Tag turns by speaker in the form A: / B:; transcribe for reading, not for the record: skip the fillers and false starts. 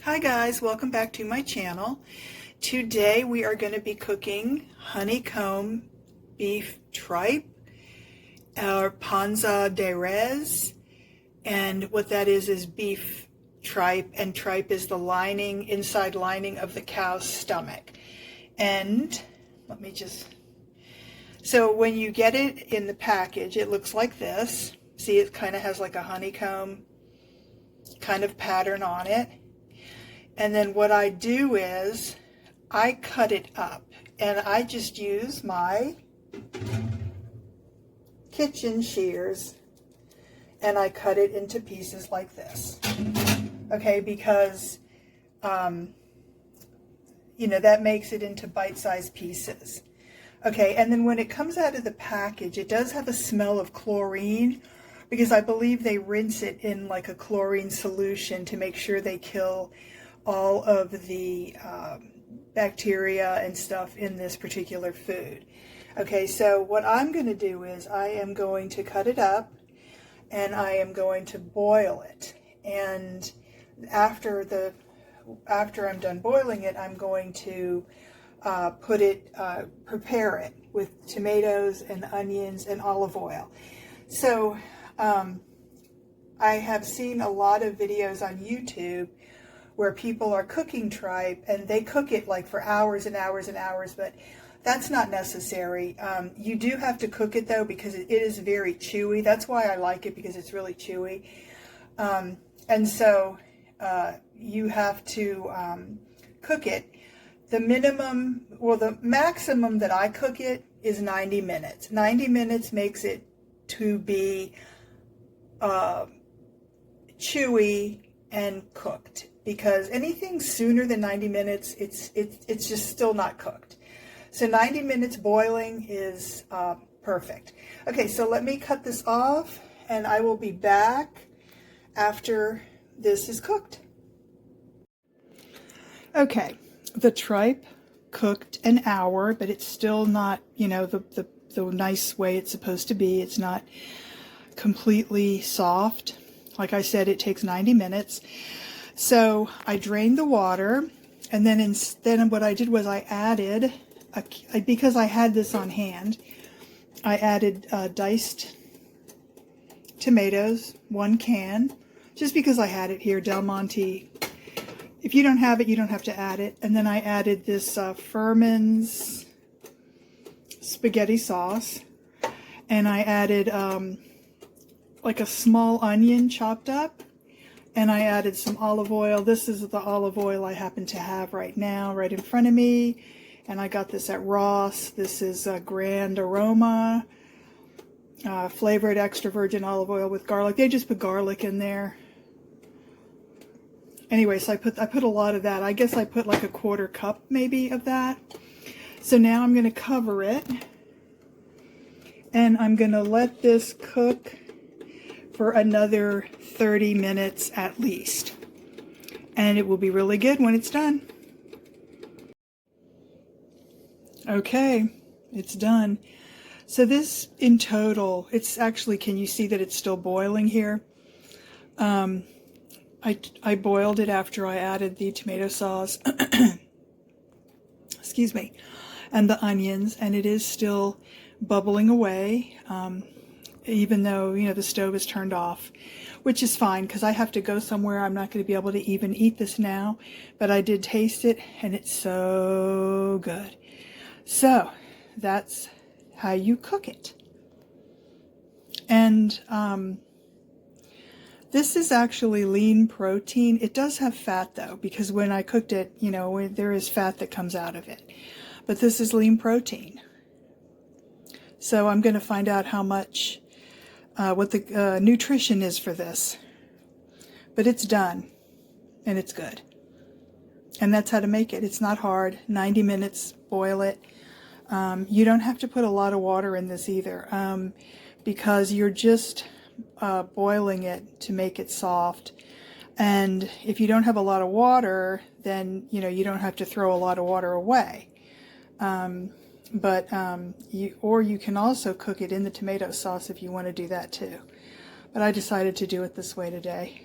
A: Hi guys, welcome back to my channel. Today we are going to be cooking honeycomb beef tripe or panza de res, and what that is beef tripe, and tripe is the lining, inside lining of the cow's stomach. And let me so when you get it in the package, it looks like this. See, it kind of has like a honeycomb kind of pattern on it. And then what I do is I cut it up, and I just use my kitchen shears and I cut it into pieces like this. Okay, because that makes it into bite-sized pieces. Okay, and then when it comes out of the package, it does have a smell of chlorine, because I believe they rinse it in like a chlorine solution to make sure they kill all of the bacteria and stuff in this particular food. Okay, so what I'm going to do is I am going to cut it up and I am going to boil it. And after I'm done boiling it, I'm going to prepare it with tomatoes and onions and olive oil. So I have seen a lot of videos on YouTube where people are cooking tripe, and they cook it like for hours and hours and hours, but that's not necessary. You do have to cook it though, because it is very chewy. That's why I like it, because it's really chewy. And so you have to cook it. The maximum that I cook it is 90 minutes. 90 minutes makes it to be chewy and cooked, because anything sooner than 90 minutes, it's just still not cooked. So 90 minutes boiling is perfect. Okay, so let me cut this off, and I will be back after this is cooked. Okay, the tripe cooked an hour, but it's still not, the nice way it's supposed to be. It's not completely soft. Like I said, it takes 90 minutes. So I drained the water, and then what I did was I added, because I had this on hand, I added diced tomatoes, 1 can, just because I had it here, Del Monte. If you don't have it, you don't have to add it. And then I added this Furman's spaghetti sauce, and I added like a small onion chopped up, and I added some olive oil. This is the olive oil I happen to have right now, right in front of me, and I got this at Ross. This is a Grand Aroma flavored extra virgin olive oil with garlic. They just put garlic in there. Anyway, so I put a lot of that. I guess I put like a 1/4 cup maybe of that. So now I'm going to cover it, and I'm going to let this cook for another 30 minutes at least. And it will be really good when it's done. Okay, it's done. So this in total, it's actually, can you see that it's still boiling here? I boiled it after I added the tomato sauce, excuse me, and the onions, and it is still bubbling away, even though, the stove is turned off, which is fine, because I have to go somewhere. I'm not going to be able to even eat this now, but I did taste it, and it's so good. So that's how you cook it. And this is actually lean protein. It does have fat though, because when I cooked it, there is fat that comes out of it. But this is lean protein. So I'm going to find out how much, what the nutrition is for this. But it's done, and it's good. And that's how to make it. It's not hard. 90 minutes, boil it. You don't have to put a lot of water in this either, because you're just boiling it to make it soft. And if you don't have a lot of water, then you don't have to throw a lot of water away. You can also cook it in the tomato sauce if you want to do that too. But I decided to do it this way today.